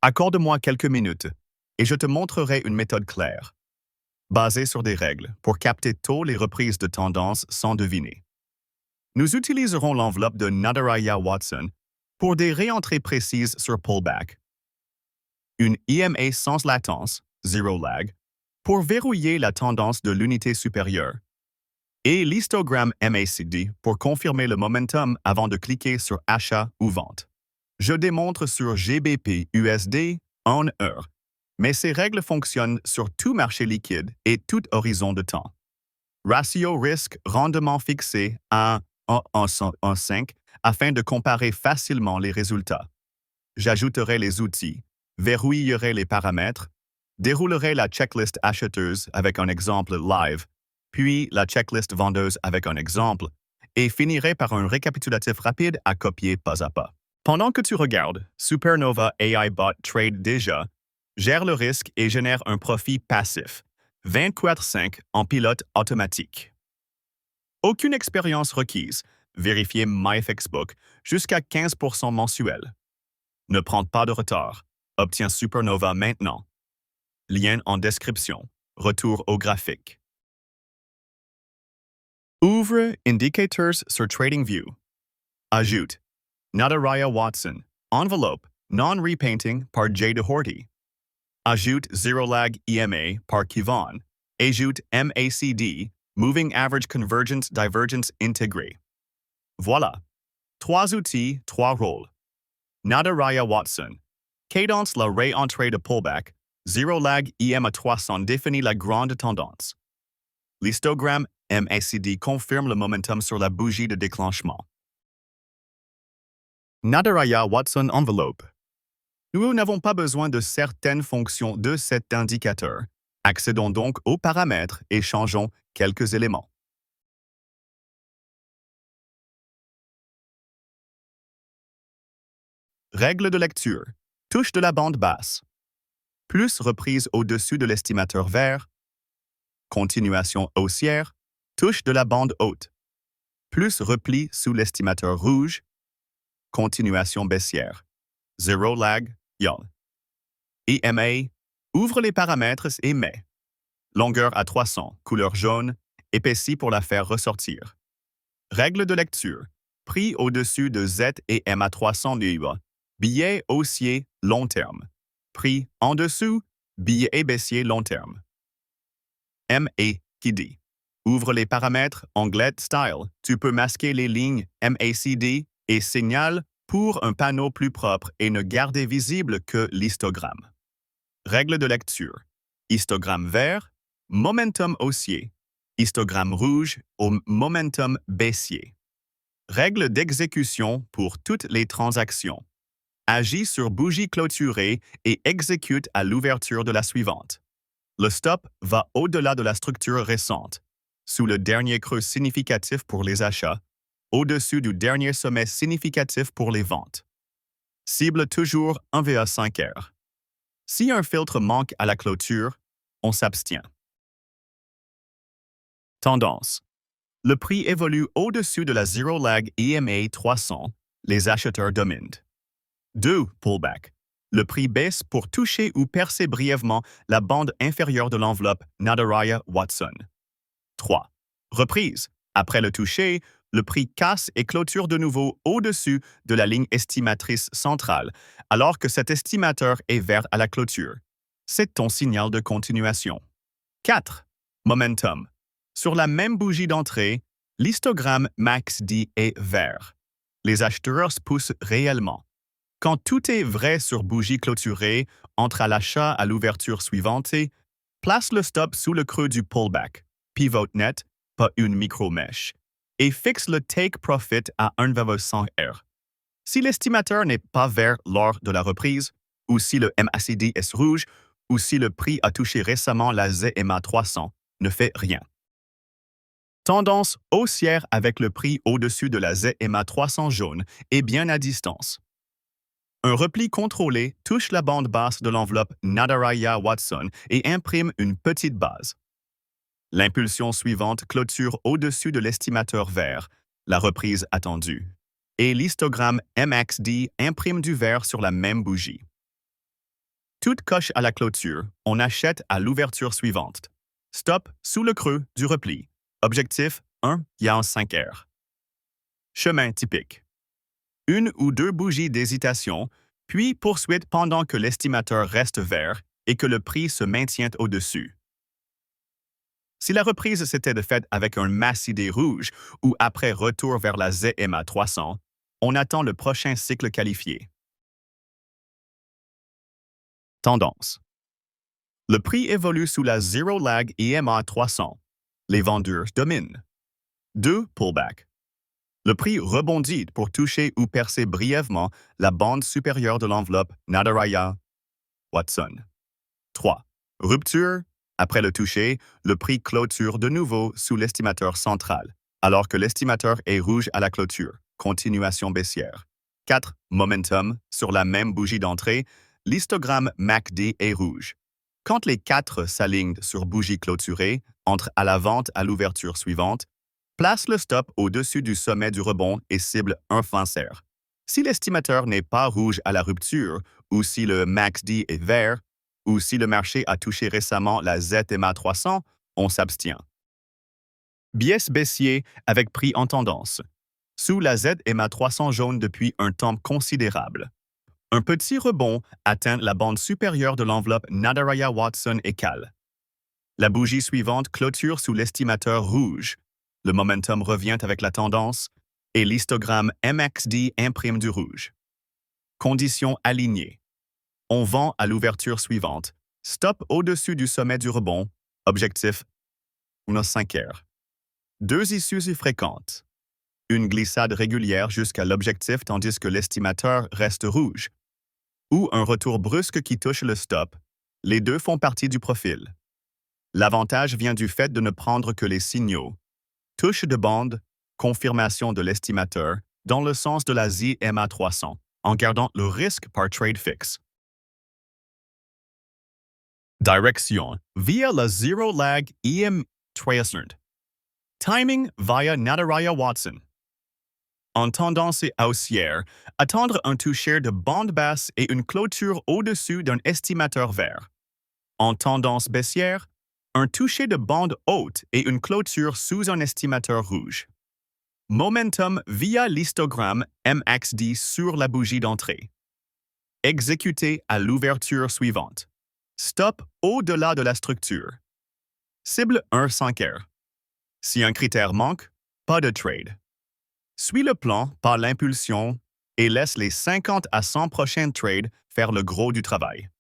Accorde-moi quelques minutes et je te montrerai une méthode claire, basée sur des règles, pour capter tôt les reprises de tendance sans deviner. Nous utiliserons l'enveloppe de Nadaraya Watson pour des réentrées précises sur pullback, une IMA sans latence, zero lag, pour verrouiller la tendance de l'unité supérieure, et l'histogramme MACD pour confirmer le momentum avant de cliquer sur achat ou vente. Je démontre sur GBP USD en heure, mais ces règles fonctionnent sur tout marché liquide et tout horizon de temps. Ratio risque rendement fixé à 1,5 afin de comparer facilement les résultats. J'ajouterai les outils, verrouillerai les paramètres, déroulerai la checklist acheteuse avec un exemple live, puis la checklist vendeuse avec un exemple, et finirai par un récapitulatif rapide à copier pas à pas. Pendant que tu regardes, Supernova AI Bot Trade déjà gère le risque et génère un profit passif, 24/5 en pilote automatique. Aucune expérience requise, vérifiez MyFXBook jusqu'à 15% mensuel. Ne prends pas de retard, obtiens Supernova maintenant. Lien en description, retour au graphique. Ouvre Indicators sur TradingView. Ajoute Nadaraya Watson, enveloppe, non-repainting par Jay DeHorty. Ajoute Zero Lag EMA par Kivon. Ajoute MACD, Moving Average Convergence Divergence Intégré. Voilà. 3 outils, 3 rôles. Nadaraya Watson. Cadence la réentrée de pullback. Zero Lag EMA 300 définit la grande tendance. L'histogramme MACD confirme le momentum sur la bougie de déclenchement. Nadaraya Watson Envelope. Nous n'avons pas besoin de certaines fonctions de cet indicateur. Accédons donc aux paramètres et changeons quelques éléments. Règle de lecture. Touche de la bande basse. Plus reprise au-dessus de l'estimateur vert. Continuation haussière. Touche de la bande haute. Plus repli sous l'estimateur rouge. Continuation baissière. Zero lag, y'all. EMA, ouvre les paramètres et met. Longueur à 300, couleur jaune, épaissie pour la faire ressortir. Règle de lecture. Prix au-dessus de Z et M à 300 livres. Billet haussier long terme. Prix en dessous, billet baissier long terme. MA qui dit. Ouvre les paramètres onglet Style. Tu peux masquer les lignes MACD et signal pour un panneau plus propre et ne garder visible que l'histogramme. Règle de lecture. Histogramme vert, momentum haussier. Histogramme rouge au momentum baissier. Règle d'exécution pour toutes les transactions. Agis sur bougie clôturée et exécute à l'ouverture de la suivante. Le stop va au-delà de la structure récente, sous le dernier creux significatif pour les achats, au-dessus du dernier sommet significatif pour les ventes. Cible toujours 1,5R. Si un filtre manque à la clôture, on s'abstient. Tendance. Le prix évolue au-dessus de la Zero Lag EMA 300, les acheteurs dominent. 2. Pullback. Le prix baisse pour toucher ou percer brièvement la bande inférieure de l'enveloppe Nadaraya Watson. 3. Reprise. Après le toucher, le prix casse et clôture de nouveau au-dessus de la ligne estimatrice centrale, alors que cet estimateur est vert à la clôture. C'est ton signal de continuation. 4. Momentum. Sur la même bougie d'entrée, l'histogramme MACD est vert. Les acheteurs poussent réellement. Quand tout est vrai sur bougie clôturée, entre à l'achat à l'ouverture suivante, place le stop sous le creux du pullback, pivot net, pas une micro-mèche, et fixe le take profit à 1,100R. Si l'estimateur n'est pas vert lors de la reprise, ou si le MACD est rouge, ou si le prix a touché récemment la ZMA 300, ne fait rien. Tendance haussière avec le prix au-dessus de la ZMA 300 jaune et bien à distance. Un repli contrôlé touche la bande basse de l'enveloppe Nadaraya Watson et imprime une petite base. L'impulsion suivante clôture au-dessus de l'estimateur vert, la reprise attendue, et l'histogramme MACD imprime du vert sur la même bougie. Toute coche à la clôture, on achète à l'ouverture suivante. Stop sous le creux du repli. Objectif 1, Yao 5R. Chemin typique. Une ou deux bougies d'hésitation, puis poursuite pendant que l'estimateur reste vert et que le prix se maintient au-dessus. Si la reprise s'était de fait avec un massidé rouge ou après retour vers la ZMA 300, on attend le prochain cycle qualifié. Tendance. Le prix évolue sous la Zero Lag EMA 300. Les vendeurs dominent. 2. Pullback. Le prix rebondit pour toucher ou percer brièvement la bande supérieure de l'enveloppe Nadaraya-Watson. 3. Rupture. Après le toucher, le prix clôture de nouveau sous l'estimateur central, alors que l'estimateur est rouge à la clôture. Continuation baissière. 4. Momentum. Sur la même bougie d'entrée, l'histogramme MACD est rouge. Quand les 4 s'alignent sur bougie clôturée, entre à la vente à l'ouverture suivante, place le stop au-dessus du sommet du rebond et cible un fanseur. Si l'estimateur n'est pas rouge à la rupture, ou si le MACD est vert, ou si le marché a touché récemment la ZMA 300, on s'abstient. Biais baissier avec prix en tendance. Sous la ZMA 300 jaune depuis un temps considérable. Un petit rebond atteint la bande supérieure de l'enveloppe Nadaraya-Watson et cale. La bougie suivante clôture sous l'estimateur rouge. Le momentum revient avec la tendance et l'histogramme MXD imprime du rouge. Conditions alignées. On vend à l'ouverture suivante. Stop au-dessus du sommet du rebond. Objectif 1,5R. 2 issues fréquentes. Une glissade régulière jusqu'à l'objectif tandis que l'estimateur reste rouge. Ou un retour brusque qui touche le stop. Les deux font partie du profil. L'avantage vient du fait de ne prendre que les signaux. Touche de bande, confirmation de l'estimateur, dans le sens de la ZMA 300, en gardant le risque par trade fixe. Direction via la Zero Lag EM 300. Timing via Nadaraya-Watson. En tendance haussière, attendre un toucher de bande basse et une clôture au-dessus d'un estimateur vert. En tendance baissière, un toucher de bande haute et une clôture sous un estimateur rouge. Momentum via l'histogramme MXD sur la bougie d'entrée. Exécuté à l'ouverture suivante. Stop au-delà de la structure. Cible 1,5R. Si un critère manque, pas de trade. Suis le plan par l'impulsion et laisse les 50 à 100 prochains trades faire le gros du travail.